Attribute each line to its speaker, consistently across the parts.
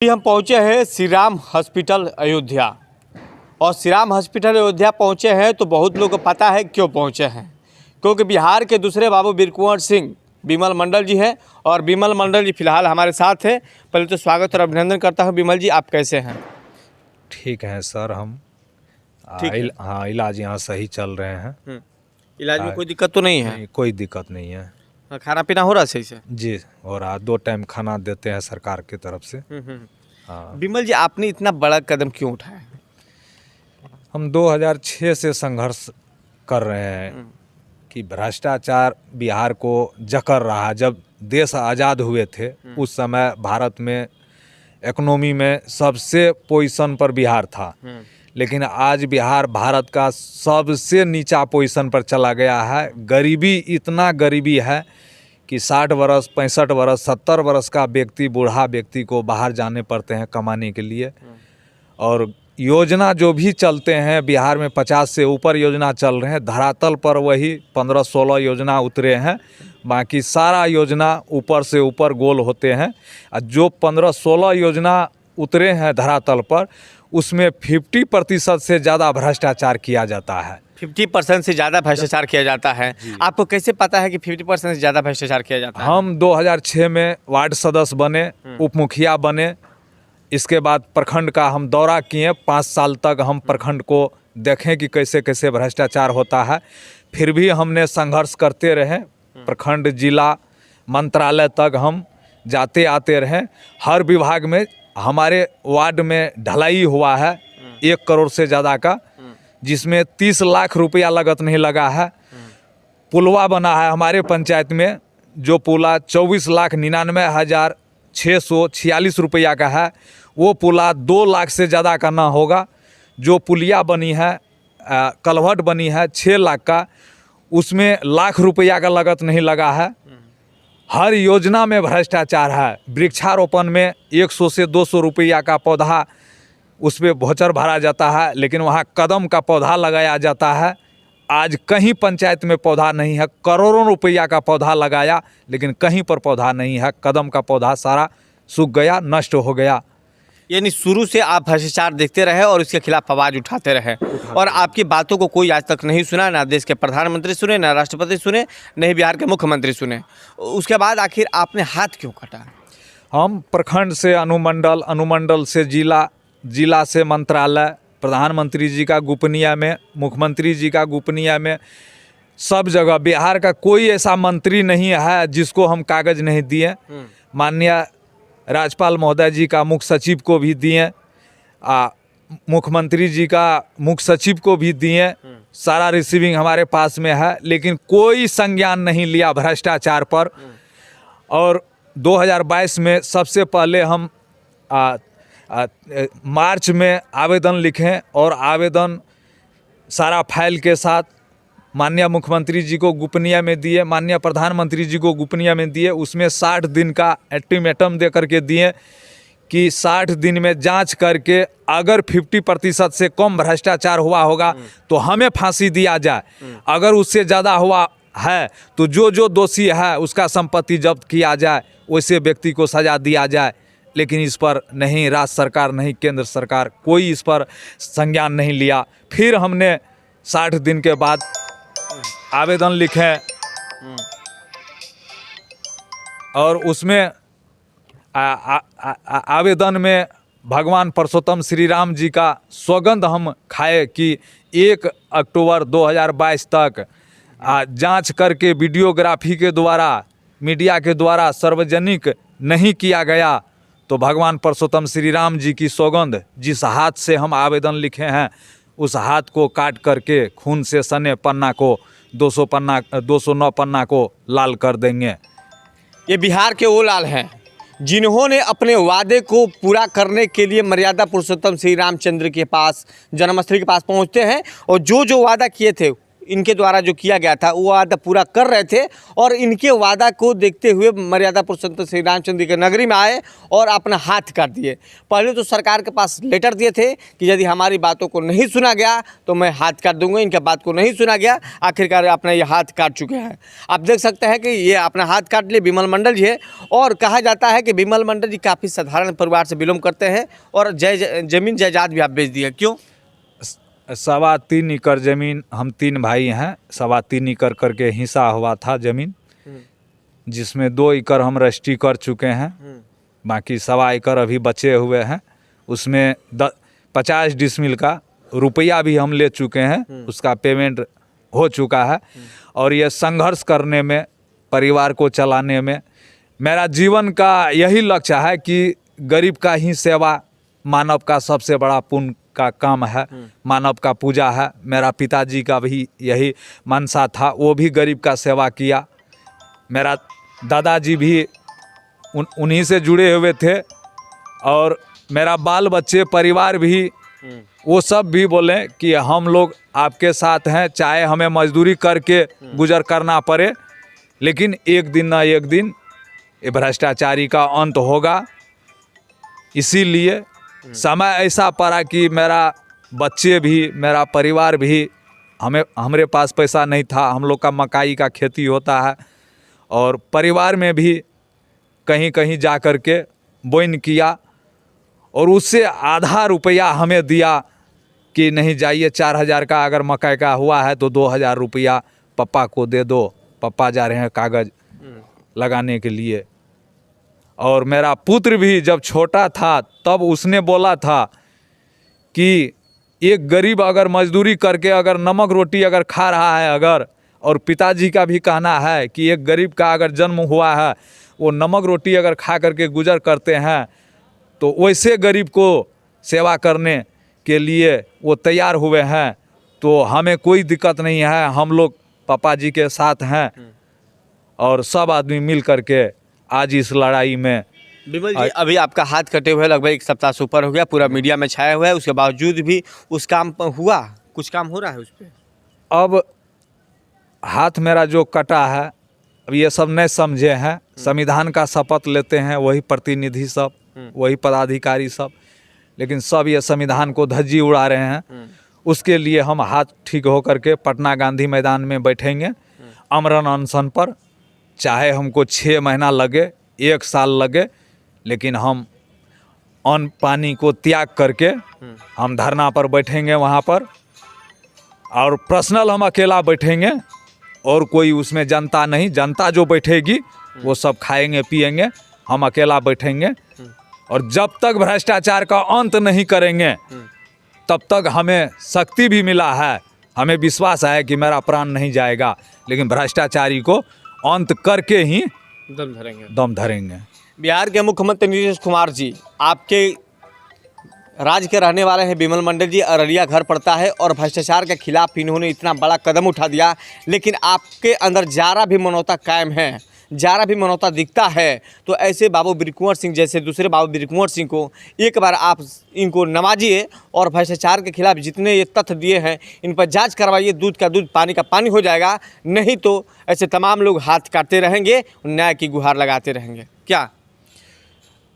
Speaker 1: हम पहुंचे हैं श्री राम हॉस्पिटल अयोध्या। और श्री राम हॉस्पिटल अयोध्या पहुंचे हैं तो बहुत लोगों को पता है क्यों पहुंचे हैं, क्योंकि बिहार के दूसरे बाबू वीर कुंवर सिंह बिमल मंडल जी हैं और बिमल मंडल जी फिलहाल हमारे साथ हैं। पहले तो स्वागत और अभिनंदन करता हूं। बिमल जी, आप कैसे हैं?
Speaker 2: ठीक है सर, हम
Speaker 1: ठीक है।
Speaker 2: हाँ, इलाज यहाँ सही चल रहे हैं।
Speaker 1: इलाज में कोई दिक्कत तो नहीं है?
Speaker 2: नहीं, कोई दिक्कत नहीं है।
Speaker 1: खाना पीना हो रहा है सही से?
Speaker 2: जी हो रहा, 2 टाइम खाना देते हैं सरकार की तरफ से। हाँ,
Speaker 1: बिमल जी, आपने इतना बड़ा कदम क्यों उठाया?
Speaker 2: हम 2006 से संघर्ष कर रहे हैं कि भ्रष्टाचार बिहार को जकड़ रहा है। जब देश आज़ाद हुए थे उस समय भारत में इकोनॉमी में सबसे पोजीशन पर बिहार था, लेकिन आज बिहार भारत का सबसे नीचा पोजीशन पर चला गया है। गरीबी, इतना गरीबी है कि 60 वर्ष 65 वर्ष 70 वर्ष का व्यक्ति, बूढ़ा व्यक्ति को बाहर जाने पड़ते हैं कमाने के लिए। और योजना जो भी चलते हैं बिहार में 50 से ऊपर योजना चल रहे हैं, धरातल पर वही 15-16 योजना उतरे हैं, बाकी सारा योजना ऊपर से ऊपर गोल होते हैं। और जो 15-16 योजना उतरे हैं धरातल पर, उसमें 50% से ज़्यादा भ्रष्टाचार किया जाता है।
Speaker 1: 50% से ज़्यादा भ्रष्टाचार किया जाता है। आपको कैसे पता है कि 50% से ज़्यादा भ्रष्टाचार किया जाता है?
Speaker 2: हम 2006 में वार्ड सदस्य बने, उप मुखिया बने। इसके बाद प्रखंड का हम दौरा किए। 5 साल तक हम प्रखंड को देखें कि कैसे कैसे भ्रष्टाचार होता है। फिर भी हमने संघर्ष करते रहे। प्रखंड, जिला, मंत्रालय तक हम जाते आते रहे। हर विभाग में हमारे वार्ड में ढलाई हुआ है 1 करोड़ से ज़्यादा का, जिसमें 30 लाख रुपया लागत नहीं लगा है। पुलवा बना है हमारे पंचायत में, जो पुला 24,99,646 रुपया का है, वो पुला 2 लाख से ज़्यादा का ना होगा। जो पुलिया बनी है, कलवर्ट बनी है 6 लाख का, उसमें लाख रुपया का लागत नहीं लगा है। हर योजना में भ्रष्टाचार है। वृक्षारोपण में 100 से 200 रुपया का पौधा उस पर वोचर भरा जाता है, लेकिन वहाँ कदम का पौधा लगाया जाता है। आज कहीं पंचायत में पौधा नहीं है। करोड़ों रुपया का पौधा लगाया, लेकिन कहीं पर पौधा नहीं है। कदम का पौधा सारा सूख गया, नष्ट हो गया।
Speaker 1: यानी शुरू से आप भ्रष्टाचार देखते रहे और इसके खिलाफ आवाज़ उठाते रहे, और आपकी बातों को कोई आज तक नहीं सुना। ना देश के प्रधानमंत्री सुने, ना राष्ट्रपति सुने, न ही बिहार के मुख्यमंत्री सुने। उसके बाद आखिर आपने हाथ क्यों काटा?
Speaker 2: हम प्रखंड से अनुमंडल, अनुमंडल से जिला, जिला से मंत्रालय, प्रधानमंत्री जी का गोपनीय में, मुख्यमंत्री जी का गोपनीय में, सब जगह बिहार का कोई ऐसा मंत्री नहीं है जिसको हम कागज़ नहीं दिए। माननीय राज्यपाल महोदय जी का मुख्य सचिव को भी दिए, मुख्यमंत्री जी का मुख्य सचिव को भी दिए। सारा रिसीविंग हमारे पास में है, लेकिन कोई संज्ञान नहीं लिया भ्रष्टाचार पर। और 2022 में सबसे पहले हम मार्च में आवेदन लिखें और आवेदन सारा फाइल के साथ माननीय मुख्यमंत्री जी को गोपनीय में दिए, माननीय प्रधानमंत्री जी को गोपनीय में दिए। उसमें 60 दिन का अल्टीमेटम दे करके दिए कि 60 दिन में जांच करके अगर 50% से कम भ्रष्टाचार हुआ होगा तो हमें फांसी दिया जाए। अगर उससे ज़्यादा हुआ है तो जो दोषी है उसका संपत्ति जब्त किया जाए, वैसे व्यक्ति को सज़ा दिया जाए। लेकिन इस पर नहीं राज्य सरकार, नहीं केंद्र सरकार, कोई इस पर संज्ञान नहीं लिया। फिर हमने 60 दिन के बाद आवेदन लिखे और उसमें आवेदन में भगवान परशुराम श्री राम जी का सौगंध हम खाए कि 1 अक्टूबर 2022 तक जांच करके वीडियोग्राफी के द्वारा, मीडिया के द्वारा सार्वजनिक नहीं किया गया तो भगवान परशुराम श्री राम जी की सौगंध, जिस हाथ से हम आवेदन लिखे हैं उस हाथ को काट करके खून से सने पन्ना को 209 पन्ना को लाल कर देंगे।
Speaker 1: ये बिहार के वो लाल हैं जिन्होंने अपने वादे को पूरा करने के लिए मर्यादा पुरुषोत्तम श्री रामचंद्र के पास, जन्मस्थली के पास पहुंचते हैं और जो वादा किए थे इनके द्वारा जो किया गया था वो वादा पूरा कर रहे थे और इनके वादा को देखते हुए मर्यादा पुरुषोत्तम श्री रामचंद्र के नगरी में आए और अपना हाथ काट दिए। पहले तो सरकार के पास लेटर दिए थे कि यदि हमारी बातों को नहीं सुना गया तो मैं हाथ काट दूंगा। इनका बात को नहीं सुना गया, आखिरकार अपना ये हाथ काट चुके हैं। आप देख सकते हैं कि ये अपना हाथ काट लिए बिमल मंडल जी है और कहा जाता है कि बिमल मंडल जी काफ़ी साधारण परिवार से बिलोंग करते हैं और जमीन जायदाद भी आप बेच दिए, क्यों?
Speaker 2: 3.25 एकड़ ज़मीन, हम 3 भाई हैं, 3.25 एकड़ करके हिस्सा हुआ था ज़मीन, जिसमें 2 एकड़ हम रजिस्ट्री कर चुके हैं, बाकी 1.25 एकड़ अभी बचे हुए हैं। उसमें 50 डिसमिल का रुपया भी हम ले चुके हैं, उसका पेमेंट हो चुका है। और ये संघर्ष करने में, परिवार को चलाने में मेरा जीवन का यही लक्ष्य है कि गरीब का ही सेवा मानव का सबसे बड़ा पुण्य का काम है, मानव का पूजा है। मेरा पिताजी का भी यही मनसा था, वो भी गरीब का सेवा किया। मेरा दादाजी भी उन्हीं से जुड़े हुए थे और मेरा बाल बच्चे परिवार भी, वो सब भी बोले कि हम लोग आपके साथ हैं, चाहे हमें मजदूरी करके गुजर करना पड़े, लेकिन एक दिन ना एक दिन ये भ्रष्टाचारी का अंत होगा। इसीलिए समय ऐसा पड़ा कि मेरा बच्चे भी, मेरा परिवार भी, हमारे पास पैसा नहीं था, हम लोग का मकाई का खेती होता है और परिवार में भी कहीं कहीं जा कर के बोइन किया और उससे आधा रुपया हमें दिया कि नहीं जाइए, 4,000 का अगर मकई का हुआ है तो 2,000 रुपया पापा को दे दो, पापा जा रहे हैं कागज़ लगाने के लिए। और मेरा पुत्र भी जब छोटा था तब उसने बोला था कि एक गरीब अगर मजदूरी करके अगर नमक रोटी अगर खा रहा है अगर, और पिताजी का भी कहना है कि एक गरीब का अगर जन्म हुआ है वो नमक रोटी अगर खा करके गुजर करते हैं तो वैसे गरीब को सेवा करने के लिए वो तैयार हुए हैं। तो हमें कोई दिक्कत नहीं है, हम लोग पापा जी के साथ हैं और सब आदमी मिल करके आज इस लड़ाई में।
Speaker 1: बिमल जी, अभी आपका हाथ कटे हुए लगभग 1 सप्ताह से ऊपर हो गया, पूरा मीडिया में छाया हुआ है, उसके बावजूद भी उस काम पर हुआ, कुछ काम हो रहा है उस पर?
Speaker 2: अब हाथ मेरा जो कटा है, अब ये सब नहीं समझे हैं, संविधान का शपथ लेते हैं वही प्रतिनिधि सब, वही पदाधिकारी सब, लेकिन सब ये संविधान को धज्जी उड़ा रहे हैं। उसके लिए हम हाथ ठीक हो करके पटना गांधी मैदान में बैठेंगे आमरण अनशन पर, चाहे हमको 6 महीना लगे, 1 साल लगे, लेकिन हम अन्न पानी को त्याग करके हम धरना पर बैठेंगे वहाँ पर। और पर्सनल हम अकेला बैठेंगे और कोई उसमें जनता नहीं, जनता जो बैठेगी वो सब खाएंगे पिएंगे, हम अकेला बैठेंगे। और जब तक भ्रष्टाचार का अंत नहीं करेंगे तब तक हमें शक्ति भी मिला है, हमें विश्वास है कि मेरा प्राण नहीं जाएगा, लेकिन भ्रष्टाचारी को अंत करके ही दम धरेंगे।
Speaker 1: बिहार के मुख्यमंत्री नीतीश कुमार जी आपके राज्य के रहने वाले हैं। बिमल मंडल जी अररिया घर पड़ता है और भ्रष्टाचार के खिलाफ इन्होंने इतना बड़ा कदम उठा दिया, लेकिन आपके अंदर जरा भी मनौता कायम है, जरा भी मनौता दिखता है, तो ऐसे बाबू वीरकुंवर सिंह जैसे दूसरे बाबू वीरकुंवर सिंह को एक बार आप इनको नवाजिए और भ्रष्टाचार के खिलाफ जितने ये तथ्य दिए हैं इन पर जांच करवाइए। दूध का दूध पानी का पानी हो जाएगा, नहीं तो ऐसे तमाम लोग हाथ काटते रहेंगे, न्याय की गुहार लगाते रहेंगे। क्या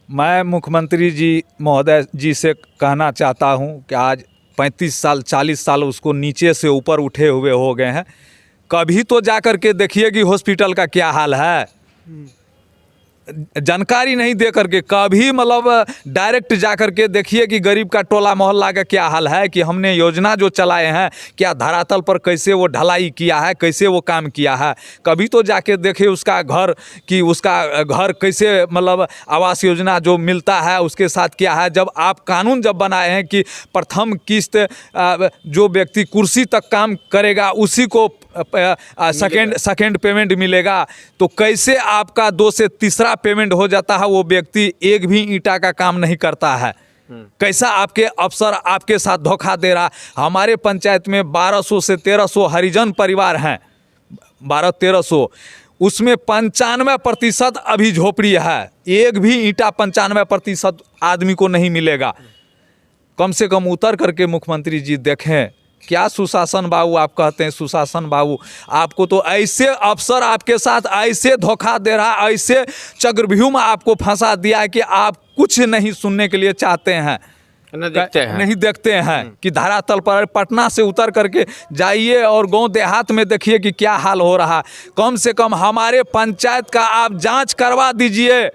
Speaker 2: मैं मुख्यमंत्री जी महोदय जी से कहना चाहता हूं कि आज 35 साल 40 साल उसको नीचे से ऊपर उठे हुए हो गए हैं, कभी तो जा कर के देखिए कि हॉस्पिटल का क्या हाल है, जानकारी नहीं दे करके कभी मतलब डायरेक्ट जा कर के देखिए कि गरीब का टोला मोहल्ला का क्या हाल है, कि हमने योजना जो चलाए हैं क्या धरातल पर कैसे वो ढलाई किया है, कैसे वो काम किया है। कभी तो जाके देखिए उसका घर कि उसका घर कैसे मतलब आवास योजना जो मिलता है उसके साथ क्या है। जब आप कानून जब बनाए हैं कि प्रथम किस्त जो व्यक्ति कुर्सी तक काम करेगा उसी को सेकेंड पेमेंट मिलेगा, तो कैसे आपका 2 से तीसरा पेमेंट हो जाता है, वो व्यक्ति एक भी ईंटा का काम नहीं करता है। कैसा आपके अफसर आपके साथ धोखा दे रहा। हमारे पंचायत में 1200 से 1300 हरिजन परिवार हैं, 1200-1300, उसमें 95% अभी झोपड़ी है, एक भी ईंटा 95% आदमी को नहीं मिलेगा। कम से कम उतर करके मुख्यमंत्री जी देखें क्या सुशासन बाबू आप कहते हैं? सुशासन बाबू आपको तो ऐसे अफसर आपके साथ ऐसे धोखा दे रहा है, ऐसे चक्रव्यूह में आपको फंसा दिया है कि आप कुछ नहीं सुनने के लिए चाहते हैं, नहीं देखते हैं कि धरातल पर पटना से उतर करके जाइए और गांव देहात में देखिए कि क्या हाल हो रहा है। कम से कम हमारे पंचायत का आप जांच करवा दीजिए,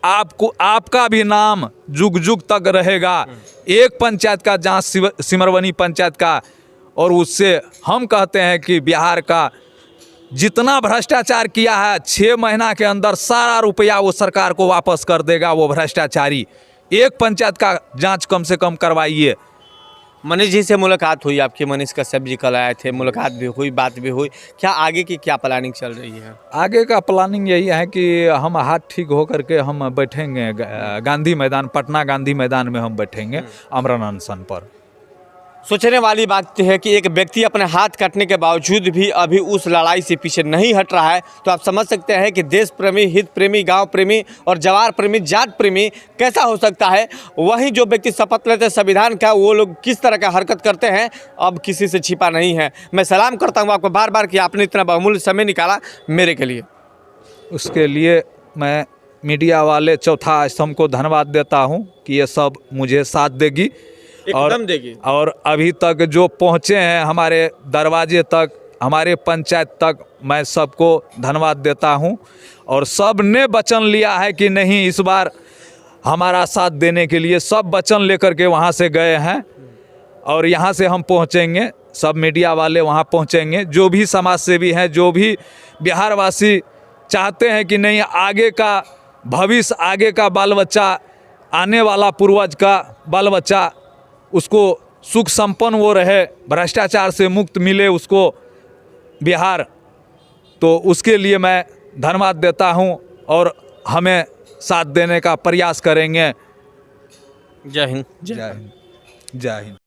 Speaker 2: आपको आपका भी नाम जुग जुग तक रहेगा। एक पंचायत का जांच, सिमरवनी पंचायत का, और उससे हम कहते हैं कि बिहार का जितना भ्रष्टाचार किया है 6 महीना के अंदर सारा रुपया वो सरकार को वापस कर देगा वो भ्रष्टाचारी। एक पंचायत का जांच कम से कम करवाइए।
Speaker 1: मनीष जी से मुलाकात हुई आपकी, मनीष कश्यप जी कल आए थे, मुलाकात भी हुई, बात भी हुई, क्या आगे की क्या प्लानिंग चल रही है?
Speaker 2: आगे का प्लानिंग यही है कि हम हाथ ठीक हो करके हम बैठेंगे गांधी मैदान, पटना गांधी मैदान में हम बैठेंगे आमरण अनशन पर।
Speaker 1: सोचने वाली बात है कि एक व्यक्ति अपने हाथ काटने के बावजूद भी अभी उस लड़ाई से पीछे नहीं हट रहा है, तो आप समझ सकते हैं कि देश प्रेमी, हित प्रेमी, गांव प्रेमी और जवार प्रेमी, जात प्रेमी कैसा हो सकता है। वहीं जो व्यक्ति शपथ लेते संविधान का, वो लोग किस तरह का हरकत करते हैं अब किसी से छिपा नहीं है। मैं सलाम करता हूँ आपको बार बार कि आपने इतना बहुमूल्य समय निकाला मेरे के लिए।
Speaker 2: उसके लिए मैं मीडिया वाले चौथा स्तंभ को धन्यवाद देता हूँ कि ये सब मुझे साथ देगी
Speaker 1: एकदम देगी।
Speaker 2: और अभी तक जो पहुँचे हैं हमारे दरवाजे तक, हमारे पंचायत तक, मैं सबको धन्यवाद देता हूं। और सब ने वचन लिया है कि नहीं इस बार हमारा साथ देने के लिए, सब वचन लेकर के वहां से गए हैं और यहां से हम पहुंचेंगे, सब मीडिया वाले वहां पहुंचेंगे। जो भी समाज सेवी हैं, जो भी बिहारवासी चाहते हैं कि नहीं आगे का भविष्य, आगे का बाल बच्चा, आने वाला पूर्वज का बाल बच्चा, उसको सुख संपन्न वो रहे, भ्रष्टाचार से मुक्त मिले उसको बिहार, तो उसके लिए मैं धन्यवाद देता हूं और हमें साथ देने का प्रयास करेंगे।
Speaker 1: जय हिंद।
Speaker 2: जय हिंद। जय हिंद।